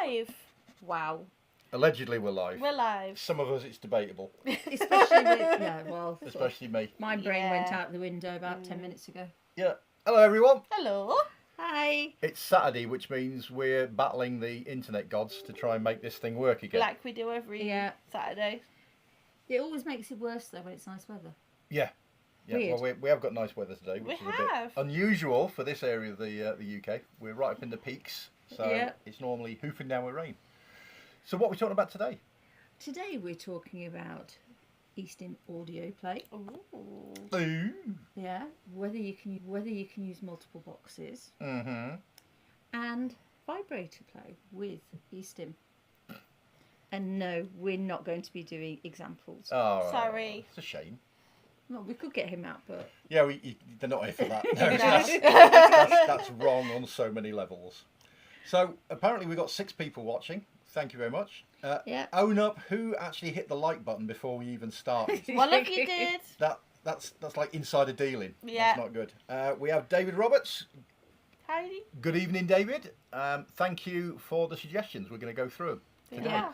live. Wow. Allegedly we're live. We're live. Some of us it's debatable. Especially with, yeah, well, Especially me. my brain went out the window about 10 minutes ago. Yeah. Hello everyone. Hello. Hi. It's Saturday, which means we're battling the internet gods to try and make this thing work again. Like we do every Saturday. It always makes it worse though when it's nice weather. Yeah. Yeah, Weird. well, we have got nice weather today, which is a bit unusual for this area of the UK. We're right up in the peaks, so it's normally hoofing down with rain. So what are we talking about today? Today we're talking about e-stim audio play. Ooh. Yeah, whether you can use multiple boxes. Mm-hmm. And vibrator play with e-stim. And no, we're not going to be doing examples. Oh, sorry. It's a shame. Well, we could get him out, but... Yeah, they're not here for that. No, that's wrong on so many levels. So, apparently we've got 6 people watching. Thank you very much. Own up who actually hit the like button before we even started. One of you did. That's like insider dealing. Yeah. That's not good. We have David Roberts. Hi. Good evening, David. Thank you for the suggestions. We're going to go through them today. Yeah.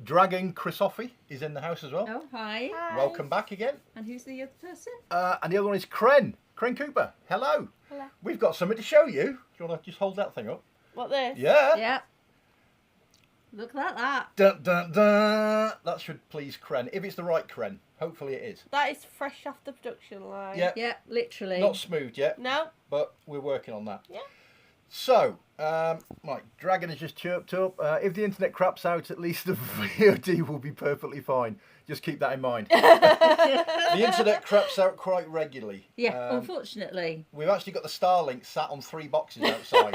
Dragon Chrisoffi is in the house as well. Oh, hi. Welcome back again. And who's the other person? And the other one is Kren Cooper. Hello. Hello. We've got something to show you. Do you want to just hold that thing up? What, this? Yeah. Yeah. Look at that. Dun, dun, dun. That should please Kren. If it's the right Kren. Hopefully it is. That is fresh off the production line. Yeah. Yeah, literally. Not smooth yet. No. But we're working on that. Yeah. So, right, Dragon has just chirped up. If the internet craps out, at least the VOD will be perfectly fine. Just keep that in mind. The internet craps out quite regularly. Yeah, unfortunately. We've actually got the Starlink sat on 3 boxes outside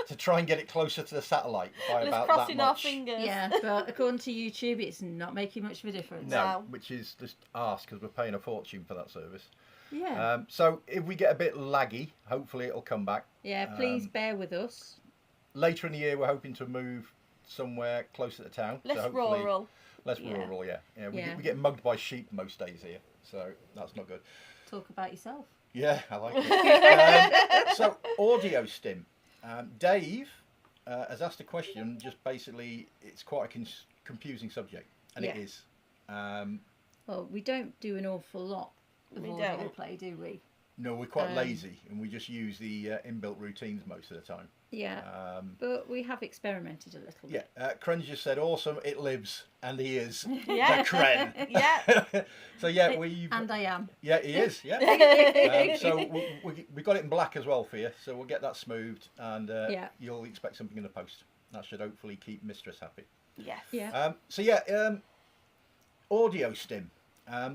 to try and get it closer to the satellite by about that crossing our much. fingers. Yeah, but according to YouTube, it's not making much of a difference. No, which is just arse because we're paying a fortune for that service. Yeah. So if we get a bit laggy, hopefully it'll come back. Yeah, please bear with us. Later in the year, we're hoping to move somewhere closer to town. Less rural. Less rural, yeah. We get mugged by sheep most days here, so that's not good. Talk about yourself. Yeah, I like it. So, audio stim. Dave has asked a question, just basically, it's quite a confusing subject, and it is. Well, we don't do an awful lot of audio play, do we? No, we're quite lazy, and we just use the inbuilt routines most of the time. Yeah, but we have experimented a little bit. Yeah, Kren's just said, awesome, it lives, and he is Yeah. the Kren. Yeah. So yeah, we And I am. Yeah, he is. Yeah. So we got it in black as well for you, so we'll get that smoothed, and you'll expect something in the post. That should hopefully keep Mistress happy. Yes. Yeah. Audio stim.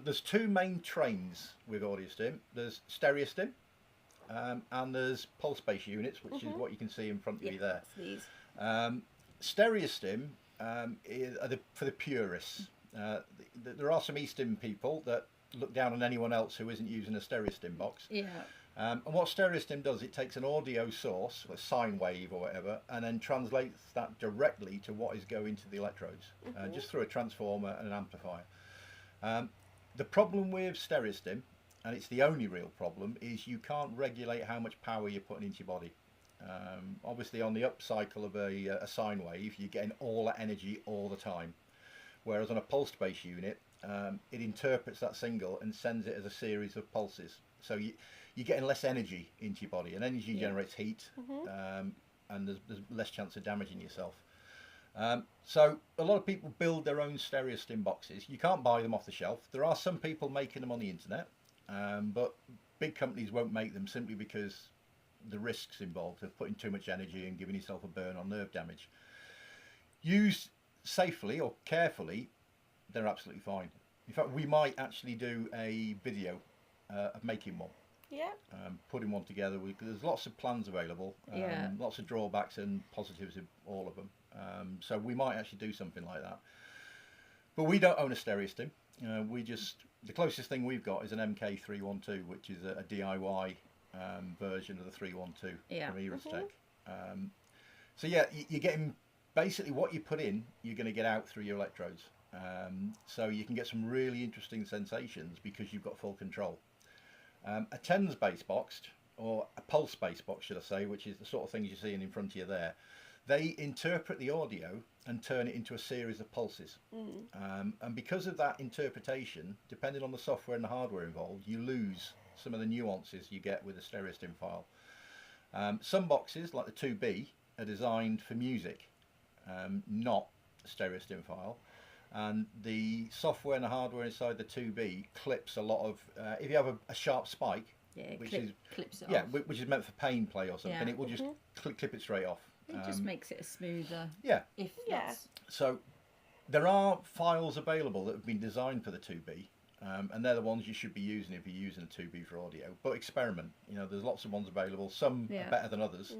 There's 2 main trains with audio stim. There's stereo stim. And there's pulse based units, which is what you can see in front of you there. These. Stereo stim is for the purists. There are some e-stim people that look down on anyone else who isn't using a stereo stim box. Yeah. And what stereo stim does, it takes an audio source, a sine wave or whatever, and then translates that directly to what is going to the electrodes, just through a transformer and an amplifier. The problem with stereo stim, and it's the only real problem, is you can't regulate how much power you're putting into your body. Obviously on the up cycle of a sine wave, you're getting all that energy all the time. Whereas on a pulse based unit, it interprets that signal and sends it as a series of pulses. So you're getting less energy into your body, and energy generates heat, and there's less chance of damaging yourself. So a lot of people build their own stereo stim boxes. You can't buy them off the shelf. There are some people making them on the internet. But big companies won't make them simply because the risks involved of putting too much energy and giving yourself a burn on nerve damage. Used safely or carefully, they're absolutely fine. In fact, we might actually do a video of making one. Yeah. Putting one together. There's lots of plans available. Lots of drawbacks and positives in all of them. So we might actually do something like that. But we don't own a stereo stim. The closest thing we've got is an MK312, which is a DIY version of the 312 from Erastech. So yeah, you're getting basically what you put in, you're going to get out through your electrodes. So you can get some really interesting sensations because you've got full control. A TENS based box, or a pulse based box should I say, which is the sort of things you're seeing in front of you there, They interpret the audio and turn it into a series of pulses. And because of that interpretation, depending on the software and the hardware involved, you lose some of the nuances you get with a stereo stim file. Some boxes, like the 2B, are designed for music, not a stereo stim file. And the software and the hardware inside the 2B clips a lot of, if you have a sharp spike, which clips it yeah, off. which is meant for pain play or something, it will just clip it straight off. It just makes it a smoother. Yeah. If Yeah. that's So there are files available that have been designed for the 2B, and they're the ones you should be using if you're using a 2B for audio. But experiment. You know, there's lots of ones available. Some are better than others.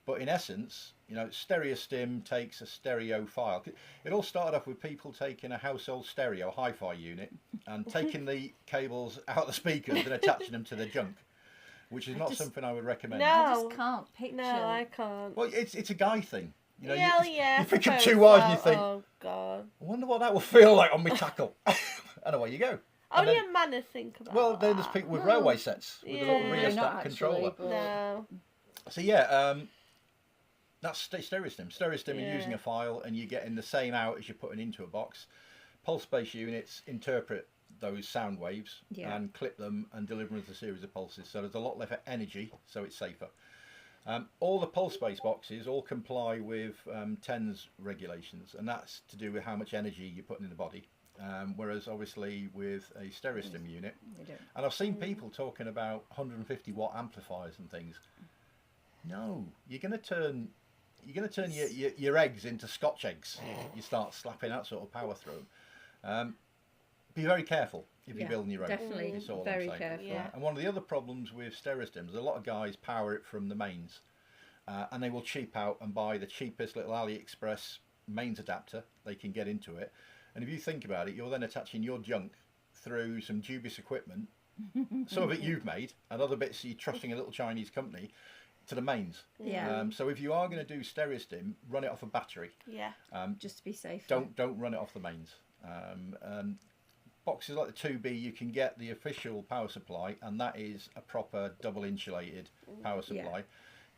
But in essence, you know, stereo stim takes a stereo file. It all started off with people taking a household stereo hi-fi unit and taking the cables out of the speakers and attaching them to the junk, which is not something I would recommend. No. I just can't picture. No, I can't. Well, it's a guy thing. You know, yeah, you I pick up suppose 2 wires so. and you think, Oh God. I wonder what that will feel like on my tackle. And away you go. And Only then- a man would think about well, then there's that. people with No. railway sets with a little Yeah. rheostat Not controller. actually, but- No. So yeah, that's stereo stim. Stereo stim Yeah. is using a file and you're getting the same out as you're putting into a box. Pulse space units interpret those sound waves and clip them and deliver them as a series of pulses. So there's a lot less energy, so it's safer. All the pulse space boxes all comply with TENS regulations, and that's to do with how much energy you're putting in the body. Whereas obviously with a stereo stim unit, and I've seen people talking about 150 watt amplifiers and things. No, you're going to turn your eggs into Scotch eggs. You start slapping that sort of power through them. Be very careful if you're building your own. Definitely, That's all I'm very saying. careful. Yeah. And one of the other problems with stereo stims, a lot of guys power it from the mains, and they will cheap out and buy the cheapest little AliExpress mains adapter they can get into it. And if you think about it, you're then attaching your junk through some dubious equipment, some of it you've made, and other bits you're trusting a little Chinese company, to the mains. So if you are going to do stereo stim, run it off a battery. Yeah. Just to be safe. Don't run it off the mains. And boxes like the 2B, you can get the official power supply, and that is a proper double insulated power supply.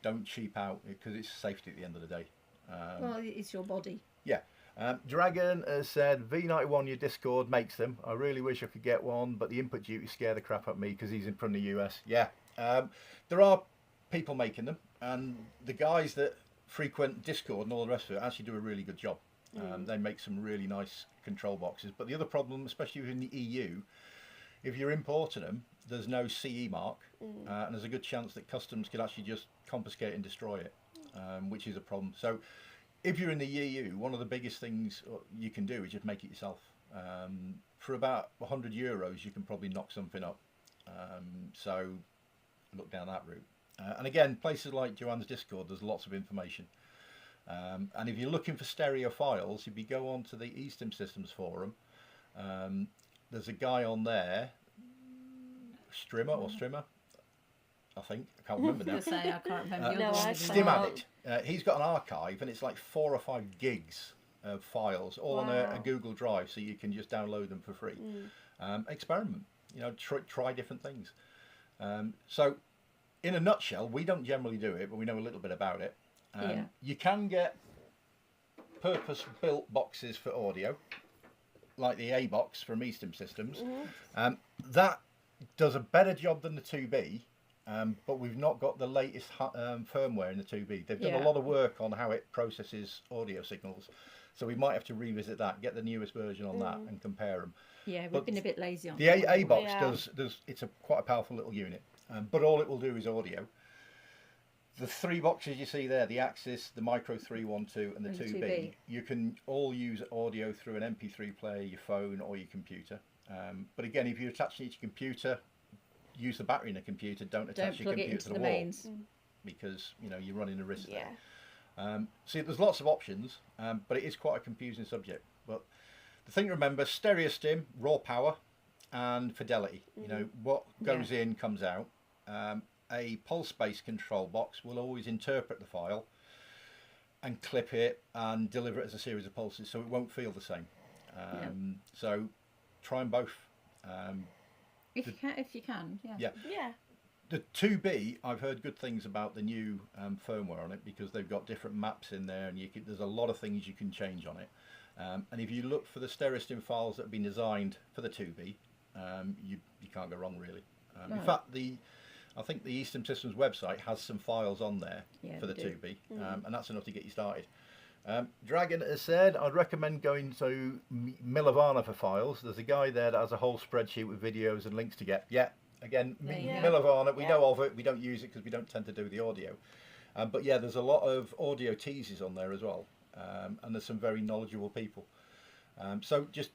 Don't cheap out, because it's safety at the end of the day. Well, it's your body. Yeah. Dragon has said, V91, your Discord makes them. I really wish I could get one, but the input duty scare the crap out of me because he's from the US. Yeah. There are people making them, and the guys that frequent Discord and all the rest of it actually do a really good job. They make some really nice control boxes. But the other problem, especially in the EU, if you're importing them, there's no CE mark, and there's a good chance that customs could actually just confiscate and destroy it, which is a problem. So if you're in the EU, one of the biggest things you can do is just make it yourself. For about €100, you can probably knock something up. So look down that route. And again, places like Joanne's Discord, there's lots of information. And if you're looking for stereo files, if you go on to the e-stim systems forum, there's a guy on there, Strimmer, I think. I can't remember now. I can't remember. No, I Stim can't. Addict. He's got an archive, and it's like 4 or 5 gigs of files, all on a Google Drive, so you can just download them for free. Experiment. You know, try different things. So, in a nutshell, we don't generally do it, but we know a little bit about it. You can get purpose-built boxes for audio, like the A box from e-stim systems. That does a better job than the 2B. But we've not got the latest firmware in the 2B. They've done a lot of work on how it processes audio signals, so we might have to revisit that, get the newest version on that, and compare them. Yeah, we've been a bit lazy on the that. A box does it's quite a powerful little unit, but all it will do is audio. The 3 boxes you see there, the Axis, the Micro 312, and the 2B, you can all use audio through an MP3 player, your phone, or your computer. But again, if you're attaching it to your computer, use the battery in the computer. Don't attach your computer to the wall, mains. because you know you're running a risk Yeah. there. See, there's lots of options, but it is quite a confusing subject. But the thing to remember: stereo stim, raw power, and fidelity. You know what goes in comes out. A pulse-based control box will always interpret the file and clip it and deliver it as a series of pulses, so it won't feel the same. So try them both. If you can, yeah. Yeah. Yeah. The 2B, I've heard good things about the new firmware on it because they've got different maps in there, and there's a lot of things you can change on it. And if you look for the StereoStim files that have been designed for the 2B, you can't go wrong really. In fact, I think the e-stim Systems website has some files on there for the 2B, and that's enough to get you started. Dragon has said, I'd recommend going to Milavana for files. There's a guy there that has a whole spreadsheet with videos and links to get. Yeah, again, Milavana, we know of it. We don't use it because we don't tend to do the audio. But yeah, there's a lot of audio teases on there as well. And there's some very knowledgeable people. So just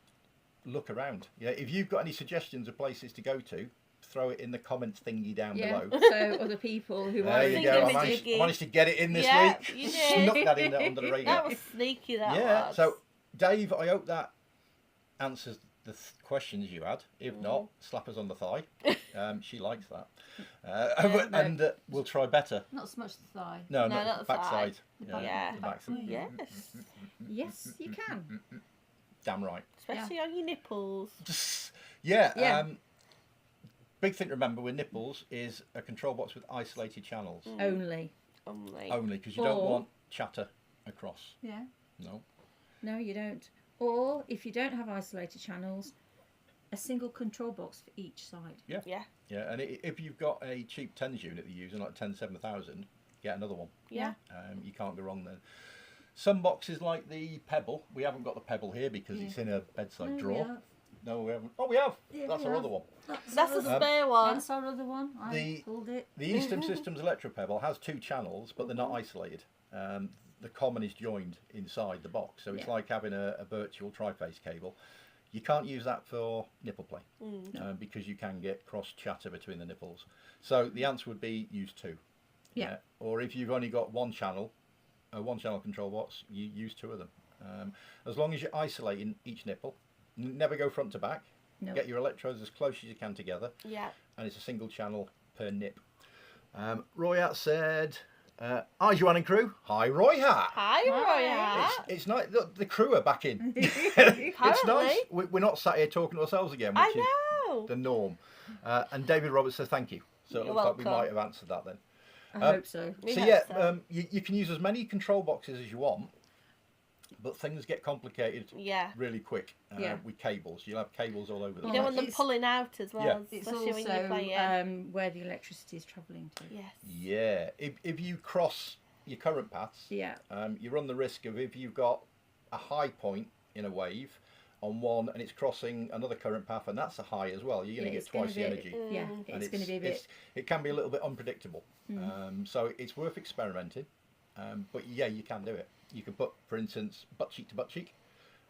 look around. Yeah, if you've got any suggestions of places to go to, throw it in the comments thingy down below. So other people who there you go. I managed to get it in this week. You did. Snuck that in there under the radar. That was sneaky. That was. So Dave, I hope that answers the questions you had. If not, slap us on the thigh. She likes that. And we'll try better. Not so much the thigh. No, not the the backside. Yeah. The backside. Yes. Yes, you can. Damn right. Especially on your nipples. Yeah. Big thing to remember with nipples is a control box with isolated channels. Only, because you don't want chatter across. Yeah. No, you don't. Or if you don't have isolated channels, a single control box for each side. Yeah. And if you've got a cheap TENS unit that you're using, like 10-7000, get another one. Yeah. You can't go wrong then. Some boxes like the Pebble, we haven't got the Pebble here because it's in a bedside drawer. No, we haven't. Oh, we have. That's our other one. That's a spare one. That's our other one. I pulled it. The e-stim Systems Electro Pebble has 2 channels, but they're not isolated. The common is joined inside the box, so it's like having a virtual tri-phase cable. You can't use that for nipple play because you can get cross chatter between the nipples. So the answer would be use 2. Yeah. Or if you've only got one channel control box, you use 2 of them. As long as you're isolating each nipple, never go front to back. No. Get your electrodes as close as you can together. Yeah. And it's a single channel per nip. Royat said, hi Joanne and crew. Hi Royat. Hi Royat. It's nice. Look, the crew are back in. It's nice. We're not sat here talking to ourselves again, which is the norm. And David Roberts says thank you. So it looks like we might have answered that then. I hope so. You can use as many control boxes as you want, but things get complicated really quick with cables. You'll have cables all over the place. You don't want them pulling out as well, It's especially also when you're playing. where the electricity is travelling to. Yes. Yeah. If you cross your current paths, you run the risk of, if you've got a high point in a wave on one and it's crossing another current path and that's a high as well, you're going to get twice the energy. It's going to be a bit... It can be a little bit unpredictable. So it's worth experimenting. But yeah, you can do it. You can put, for instance, butt cheek to butt cheek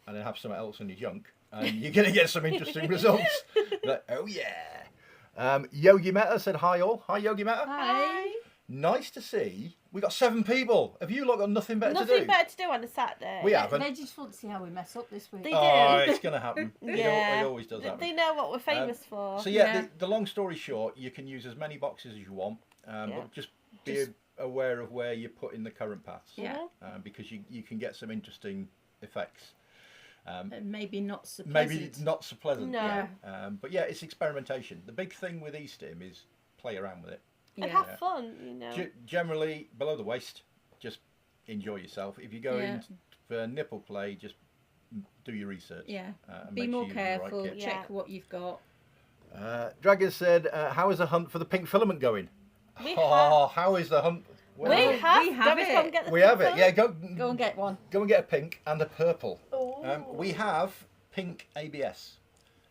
and then have something else in your junk and you're going to get some interesting results. Like, oh yeah. Yogi Meta said hi all. Hi Yogi Meta. Hi. Nice to see. We got 7 people. Have you lot got nothing better to do? Nothing better to do on a Saturday. We haven't. They just want to see how we mess up this week. They do. Oh, it's going to happen. It always does happen. They know what we're famous for. So yeah, the long story short, you can use as many boxes as you want, but just be aware of where you're putting the current paths. Because you can get some interesting effects. Maybe not so pleasant. Maybe not so pleasant. No. But yeah, it's experimentation. The big thing with e-stim is play around with it. And have fun, you know. Generally, below the waist, just enjoy yourself. If you go in for nipple play, just do your research. And be more careful, right check what you've got. Dragon said, how is the hunt for the pink filament going? How is the hunt? We have it. We have it. Yeah, go and get one. Go and get a pink and a purple. We have pink ABS.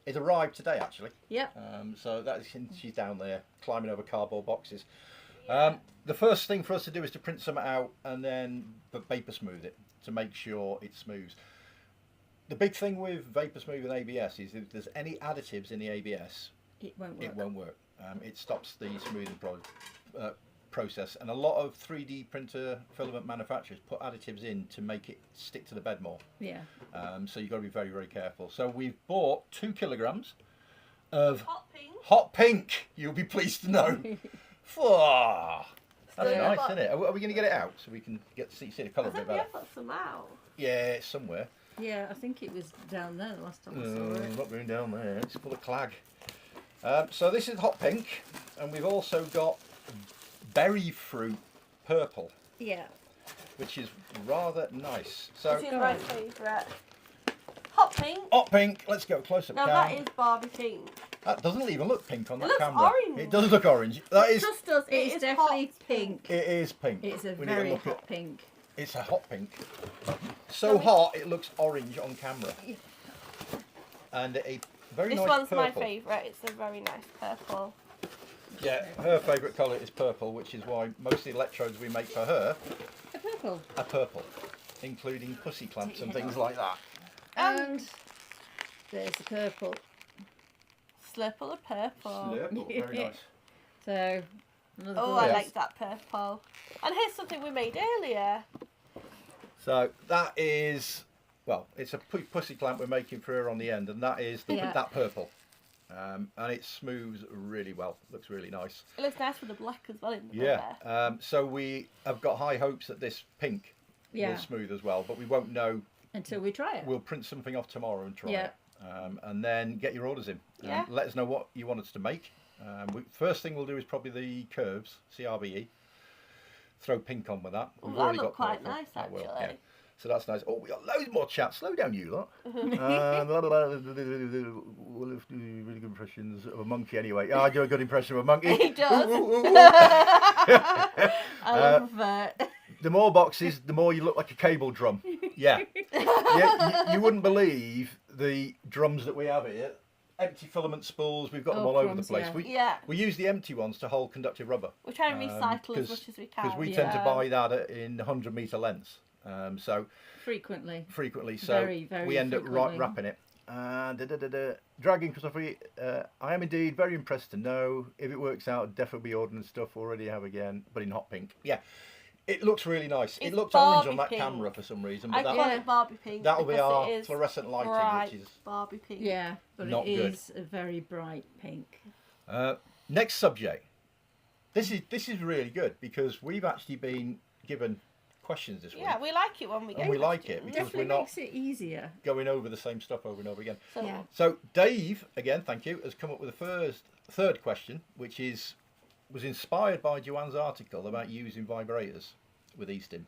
It arrived today, actually. Yep. So she's down there climbing over cardboard boxes. The first thing for us to do is to print some out and then vapor smooth it to make sure it smooths. The big thing with vapor smooth and ABS is if there's any additives in the ABS, it won't work. It won't work. It stops the smoothing process, and a lot of 3D printer filament manufacturers put additives in to make it stick to the bed more. So you've got to be very, very careful. So we've bought 2 kilograms of hot pink. You'll be pleased to know. That's nice, isn't it? Are we going to get it out so we can see the colour a bit better? Got some out. Yeah, it's somewhere. Yeah, I think it was down there the last time I saw it. Not going down there. It's full of clag. So this is hot pink. And we've also got berry fruit purple, Yeah. which is rather nice. So This is my favourite. Hot pink. hot pink. Let's go close up. No, Cam. that is Barbie pink. That doesn't even look pink on It that looks camera. orange. It does look orange. That It is. just does. It is definitely hot pink. It is pink. It's a We need to very look hot at- pink. It's a hot pink. So hot it looks orange on camera. And a very This nice one's purple. my favourite. It's a very nice purple. Yeah, her favourite colour is purple, which is why most of the electrodes we make for her A purple. are purple, including pussy clamps and things like that. And there's the purple. Slurple of purple. Slurple, very nice. So, another Oh, I gorgeous. like that purple. And here's something we made earlier. So that is, well, it's a pussy clamp we're making for her on the end, and that is that purple. And it smooths really well. Looks really nice. It looks nice with the black as well in the Yeah. there. So we have got high hopes that this pink will smooth as well, but we won't know until we try it. We'll print something off tomorrow and try Yeah. it. And then get your orders in. Yeah. Let us know what you want us to make. First thing we'll do is probably the curves, CRBE. Throw pink on with that. Oh, We've that already looked got quite purple. nice, That will, actually. yeah. So that's nice. Oh, we got loads more chat. Slow down, you lot. We'll have to do really good impressions of a monkey anyway. I do a good impression of a monkey. He does. I love that. The more boxes, the more you look like a cable drum. Yeah. You wouldn't believe the drums that we have here. Empty filament spools, we've got them all over the place. Yeah. We use the empty ones to hold conductive rubber. We're trying to recycle as much as we can. Because we tend to buy that in 100 metre lengths. So frequently. So very, very we end up frequently. wrapping it. Dragon Christopher, I am indeed very impressed to know if it works out. I'd definitely be ordering stuff already have again, but in hot pink. Yeah, it looks really nice. It's it looks orange Barbie on that pink. camera for some reason, I but call it Barbie pink. that'll be because our it is fluorescent lighting, bright which is Barbie pink. Yeah, but not it good. is a very bright pink. Next subject. This is really good because we've actually been given questions this week. Yeah, we like it when we get And we like it questions. because Definitely we're not makes it easier. going over the same stuff over and over again. So, Yeah. So Dave, again, thank you, has come up with the third question, which was inspired by Joanne's article about using vibrators with e-stim.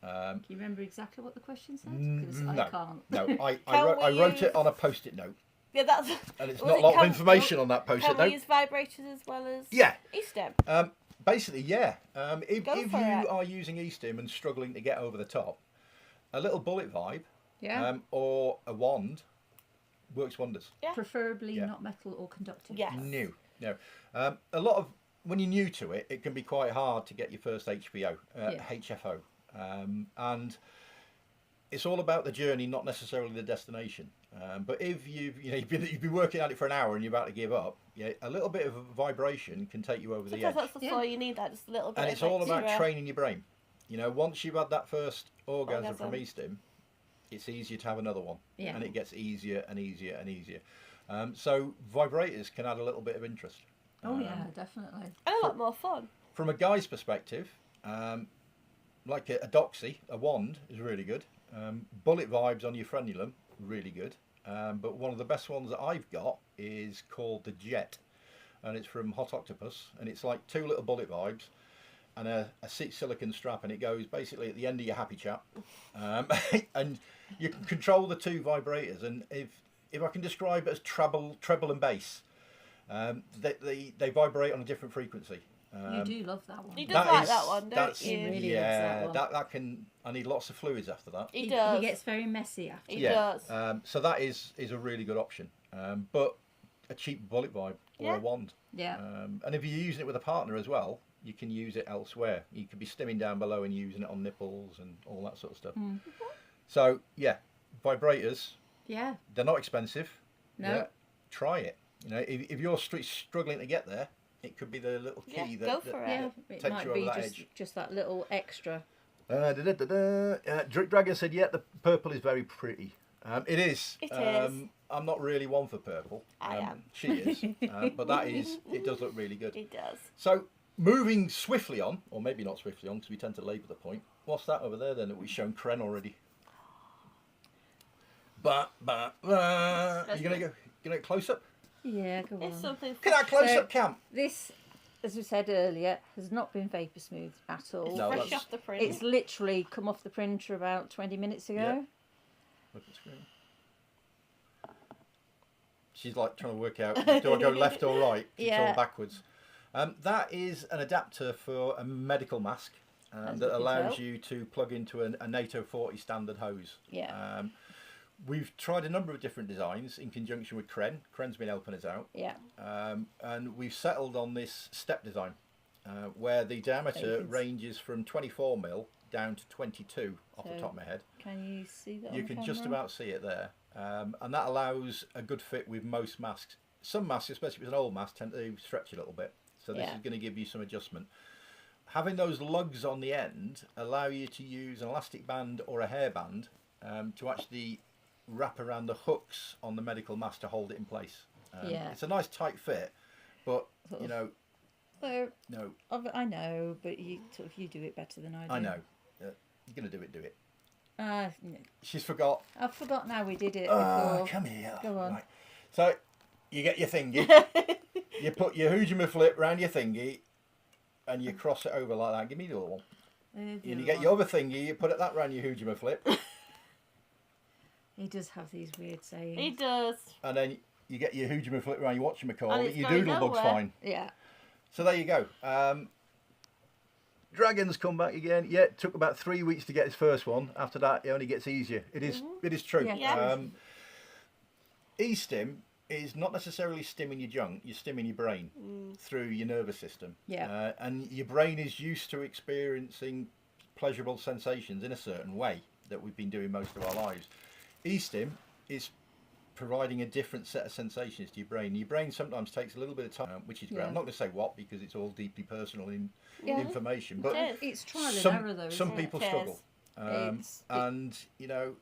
Can you remember exactly what the question said? Because No, I can't. no, I Can wrote we it on a post-it note, Yeah, that's. and it's Was not it a lot of can- information on that post-it Can we note. use vibrators as well as Yeah. e-stim? Basically, yeah. If Go you for it. are using e-stim and struggling to get over the top, a little bullet vibe Yeah. or a wand works wonders. Yeah. Preferably Yeah. not metal or conductive. Yes. No. A lot of when you're new to it, it can be quite hard to get your first HFO, and it's all about the journey, not necessarily the destination. But if you've been working at it for an hour and you're about to give up, yeah, a little bit of Sometimes vibration can take you over the edge. that's all you need. That just a little bit. And it's of all about extra. training your brain. Once you've had that first orgasm from Orgasm. e-stim, it's easier to have another one, Yeah. and it gets easier and easier and easier. So vibrators can add a little bit of interest. Oh yeah, definitely. And a lot more fun. From a guy's perspective, like a doxy, a wand is really good. Bullet vibes on your frenulum, really good. But one of the best ones that I've got is called the Jet, and it's from Hot Octopus, and it's like 2 little bullet vibes and a silicon strap, and it goes basically at the end of your happy chat. And you can control the 2 vibrators, and if I can describe it as treble and bass, they vibrate on a different frequency. You do love that one. He does like that one, don't that's, you? He really loves yeah, that one. that can. I need lots of fluids after that. He does. He gets very messy after. He Yeah. does. So that is a really good option. But a cheap bullet vibe or Yeah. a wand. Yeah. And if you're using it with a partner as well, you can use it elsewhere. You could be stimming down below and using it on nipples and all that sort of stuff. So yeah, vibrators. Yeah. They're not expensive. No. Yeah, try it. If you're struggling to get there, it could be the little key Yeah, go for it. Yeah. It takes might you be over that edge. just that little extra. Dragon said, yeah, the purple is very pretty. It is. It is. I'm not really one for purple. I am. She is. But it does look really good. He does. So, moving swiftly on, or maybe not swiftly on, because we tend to labour the point. What's that over there then that we've shown Kren already? Are you going to go close up? Yeah, go It's on. something. Look at that close up cam. This as we said earlier, has not been vapor smooth at all. It's No, fresh that's- off the print. It's literally come off the printer about 20 minutes ago. Yeah. Look at the screen. She's like trying to work out, do I go left or right? It's Yeah. all backwards. That is an adapter for a medical mask As that you can allows tell. you to plug into a NATO 40 standard hose. Yeah. We've tried a number of different designs in conjunction with Kren. Kren's been helping us out. Yeah. And we've settled on this step design where the diameter can ranges from 24mm down to 22 off the So- top of my head. Can you see that? You on the can just camera? about see it there. And that allows a good fit with most masks. Some masks, especially if it's an old mask, tend to stretch a little bit. So this Yeah. is going to give you some adjustment. Having those lugs on the end allow you to use an elastic band or a hairband to actually wrap around the hooks on the medical mask to hold it in place. Yeah. It's a nice tight fit, but you know, Well, no, I know, but you do it better than I do. I know. You're going to do it, do it. No. She's forgot. I've forgotten how we did it Oh, before. come here. Go on. Right. So, you get your thingy, you put your Hujima flip round your thingy, and you cross it over like that. Give me the other one. And you get your other thingy, you put that round your Hujima flip, He does have these weird sayings. He does. and then you get your Hujima flip round your whatchamacallit, And it's your going doodle bug's nowhere. fine. Yeah. So there you go. Dragon's come back again. Yeah, it took about 3 weeks to get his first one. After that, it only gets easier. It is true. Yeah. Yeah. E-stim is not necessarily stimming your junk, you're stimming your brain through your nervous system. Yeah. And your brain is used to experiencing pleasurable sensations in a certain way that we've been doing most of our lives. E-stim is providing a different set of sensations to your brain. Your brain sometimes takes a little bit of time, which is great. Yeah. I'm not going to say what because it's all deeply personal Yeah. information, but It is. It's trial and some, error though. some isn't it? people It is. struggle. And you know,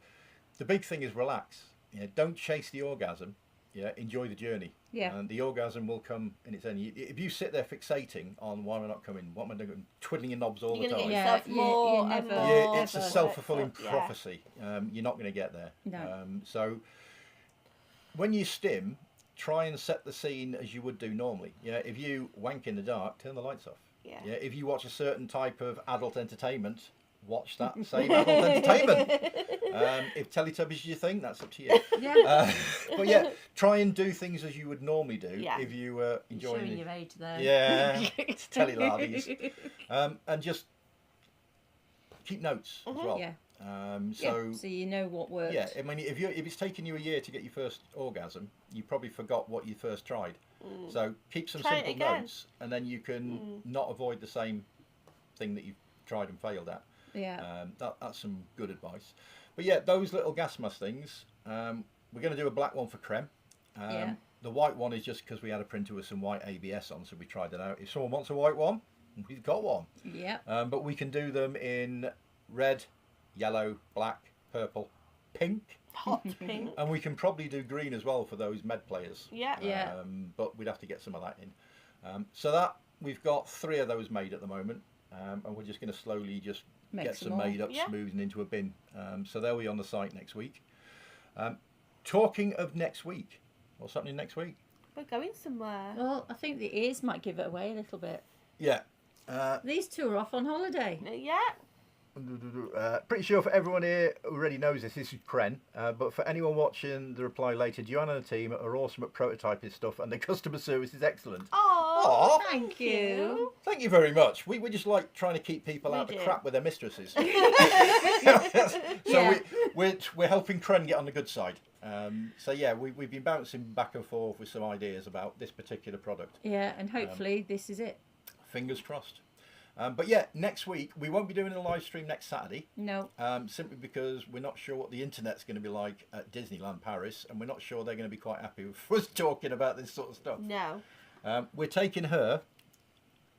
the big thing is relax. You know, don't chase the orgasm. Yeah, enjoy the journey. Yeah. And the orgasm will come in its own. If you sit there fixating on why am I not coming, what am I doing, twiddling your knobs all You're the going to time. get Yeah, yourself you- more you and never- more. Yeah, it's a never. self-fulfilling Yeah. prophecy. You're not going to get there. No. So when you stim, try and set the scene as you would do normally. Yeah, if you wank in the dark, turn the lights off. Yeah. Yeah, if you watch a certain type of adult entertainment, watch that same adult entertainment. If Teletubbies is your thing, that's up to you. Yeah. But yeah, try and do things as you would normally do Yeah. if you enjoying Showing it. your age there. Yeah, it's Telelardies. And just keep notes as well. Yeah. So So you know what works. yeah, I mean, if it's taken you a year to get your first orgasm, you probably forgot what you first tried. So keep some Try it simple again. notes, and then you can not avoid the same thing that you've tried and failed at. Yeah. That's some good advice. But yeah, those little gas mask things. We're going to do a black one for Creme. Yeah. The white one is just because we had a printer with some white ABS on, so we tried it out. If someone wants a white one, we've got one. Yeah. But we can do them in red, yellow, black, purple, pink, Hot pink. and we can probably do green as well for those med players. Yeah. Yeah. But we'd have to get some of that in. So that we've got 3 of those made at the moment, and we're just going to slowly just Make get some some more. made up, Yeah. smoothed and into a bin. So they'll be on the site next week. Talking of next week, what's happening next week? We're going somewhere. Well, I think the ears might give it away a little bit. Yeah. These two are off on holiday. Yeah. Pretty sure for everyone here who already knows this is Kren, but for anyone watching the reply later, Joanne and the team are awesome at prototyping stuff, and the customer service is excellent. Oh, Aw. Thank you. Thank you very much. We just like trying to keep people We out of do. crap with their mistresses. So Yeah. we're helping Kren get on the good side. So yeah, we've been bouncing back and forth with some ideas about this particular product. Yeah, and hopefully this is it. Fingers crossed. But yeah, next week we won't be doing a live stream next Saturday. No. Simply because we're not sure what the internet's going to be like at Disneyland Paris, and we're not sure they're going to be quite happy with us talking about this sort of stuff. no. We're taking her,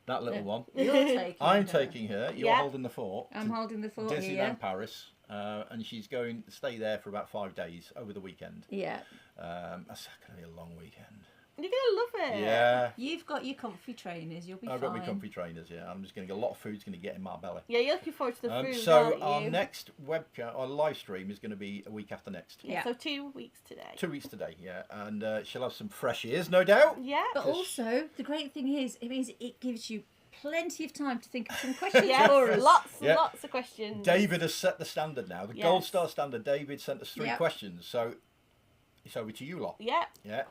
that little one. You're taking I'm her. taking her. You're Yeah. holding the fort. I'm to holding the fort Disneyland here. Paris, and she's going to stay there for about 5 days over the weekend. Yeah. That's going to be a long weekend. You're gonna love it. Yeah. You've got your comfy trainers. You'll be I've fine. got my comfy trainers, yeah. I'm just going to get a lot of food's going to get in my belly. Yeah, you're looking forward to the food, So aren't our you? next webcast, our live stream is going to be a week after next. Yeah. So 2 weeks today. 2 weeks today, yeah. And she'll have some fresh ears, no doubt. Yeah. But also, the great thing is, it means it gives you plenty of time to think of some questions Yes, for us. lots and lots of questions. David has set the standard now. The gold star standard. David sent us 3 questions. So it's over to you lot. Yeah. Yeah.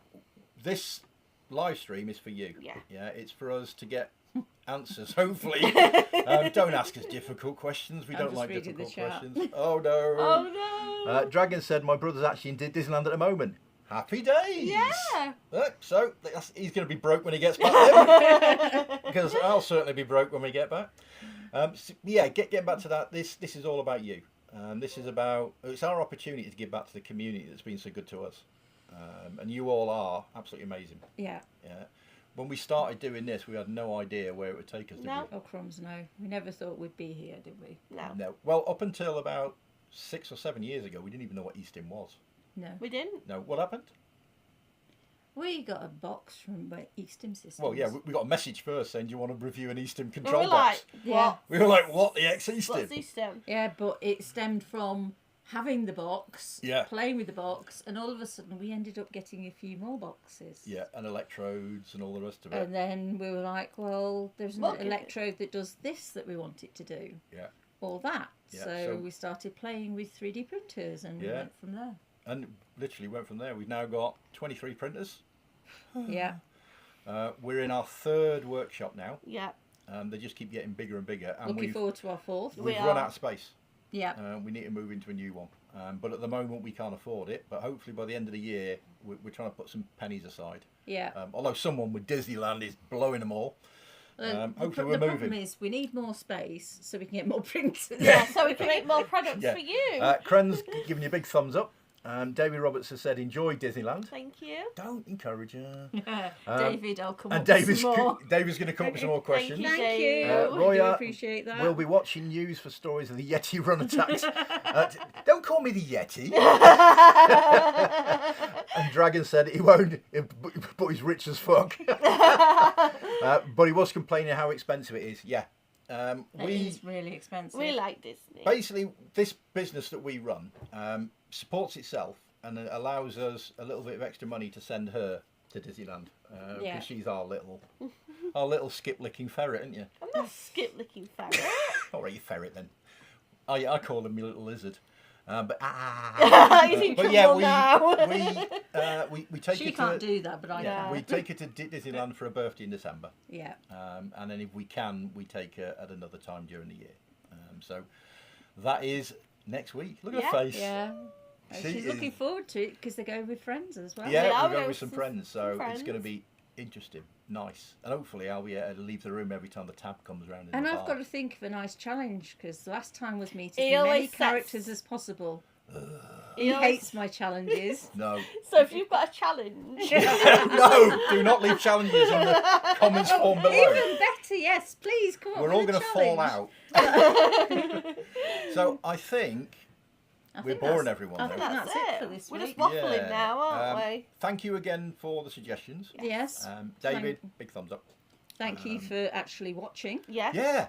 This live stream is for you. Yeah. Yeah. It's for us to get answers, hopefully. Don't ask us difficult questions. We I'm don't just like reading the difficult chat. questions. Oh no. Oh no. Dragon said my brother's actually in Disneyland at the moment. Happy days. Yeah. So he's going to be broke when he gets back there. Because I'll certainly be broke when we get back. Getting back to that. This is all about you. This is about, it's our opportunity to give back to the community that's been so good to us. And you all are absolutely amazing. Yeah. Yeah. When we started doing this, we had no idea where it would take us. No. Oh, crumbs, no. We never thought we'd be here, did we? No. Well, up until about 6 or 7 years ago, we didn't even know what e-stim was. No. We didn't. No. What happened? We got a box from e-stim Systems. Well, yeah, we got a message first saying, do you want to review an e-stim We control were box? like, Yeah. what? We were like, what the X e-stim? What's e-stim? Yeah, but it stemmed from having the box, Yeah. playing with the box, and all of a sudden we ended up getting a few more boxes. Yeah, and electrodes and all the rest of it. And then we were like, well, there's an Well, electrode that does this that we want it to do. Yeah. Or that. Yeah, so so- we started playing with 3D printers and we Yeah. went from there. And literally went from there. We've now got 23 printers. Yeah. We're in our 3rd workshop now. Yeah. They just keep getting bigger and bigger. And Looking forward to our 4th. we've We run are. out of space. Yeah. We need to move into a new one. But at the moment, we can't afford it. But hopefully by the end of the year, we're trying to put some pennies aside. Yeah. Although someone with Disneyland is blowing them all. Hopefully we're the moving. problem is we need more space so we can get more printers. Yeah, so we can make more products Yeah. for you. Kren's giving you a big thumbs up. David Roberts has said, enjoy Disneyland. Thank you. Don't encourage her. David, I'll come And up David's with some more. David's going to come up with some more questions. you. Thank you. Roy, I do appreciate that. We'll be watching news for stories of the Yeti run attacks. Don't call me the Yeti. And Dragon said he won't, but he's rich as fuck. But he was complaining how expensive it is. Yeah. It is really expensive. We like Disney. Basically, this business that we run supports itself and it allows us a little bit of extra money to send her to Disneyland because Yeah. she's our little skip licking ferret, isn't you? I'm not skip licking ferret. All right, you ferret then. I call him my little lizard. But He's in but trouble yeah, now. we take She her to can't do that, but I yeah, can. we take her to Disneyland for her birthday in December. Yeah. And then if we can, we take her at another time during the year. So that is next week. Look at her face. Yeah. She She's is- looking forward to it because they're going with friends as well. Yeah, We are we're going going with with some some friends, so friends. it's going to be interesting, nice, and hopefully I'll be able to leave the room every time the tab comes around. And the I've bar. got to think of a nice challenge because the last time was me to He do many always sets- characters as possible. He always- hates my challenges. No, So if you've got a challenge, no, do not leave challenges on the comments form below. Even better, yes, please come on. We're all going to fall out. So I think we're boring everyone I now. think that's it for this We're week. just waffling now, aren't we? Thank you again for the suggestions. Yes. David, big thumbs up. Thank you for actually watching. Yes. Yeah.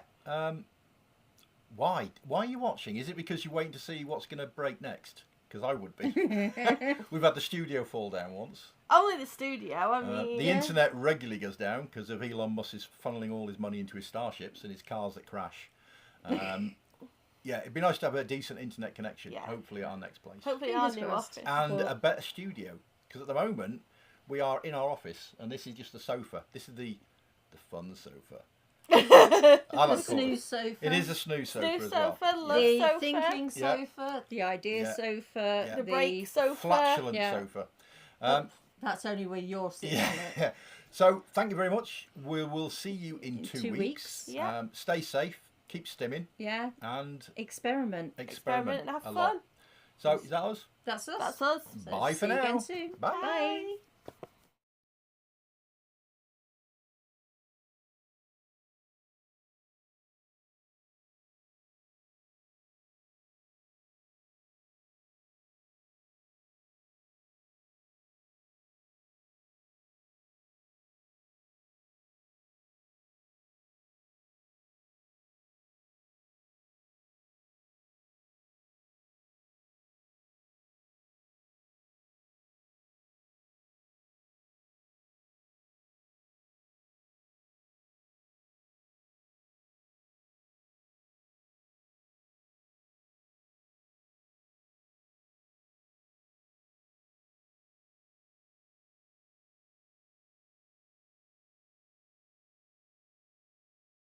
Why? Why are you watching? Is it because you're waiting to see what's going to break next? Because I would be. We've had the studio fall down once. Only the studio. I mean, The internet regularly goes down because of Elon Musk is funneling all his money into his starships and his cars that crash. Yeah, it'd be nice to have a decent internet connection. Yeah. Hopefully at our next place. hopefully our Fingers new crossed. office. And Well- a better studio because at the moment we are in our office and this is just a sofa. This is the fun sofa. I The like to call snooze sofa. It is a snooze sofa New as well. sofa, love the sofa, thinking Yeah. sofa, the idea Yeah. sofa, Yeah. the break sofa. Flatulent Yeah. sofa. That's only where you're sitting Yeah, on it. yeah. So thank you very much. We will see you in In 2 2 weeks. weeks. Yeah. Stay safe, keep stimming, Yeah. and Experiment. experiment and have a fun. lot. So is that us? That's us. That's us. So Bye for see you now. again soon. Bye. Bye.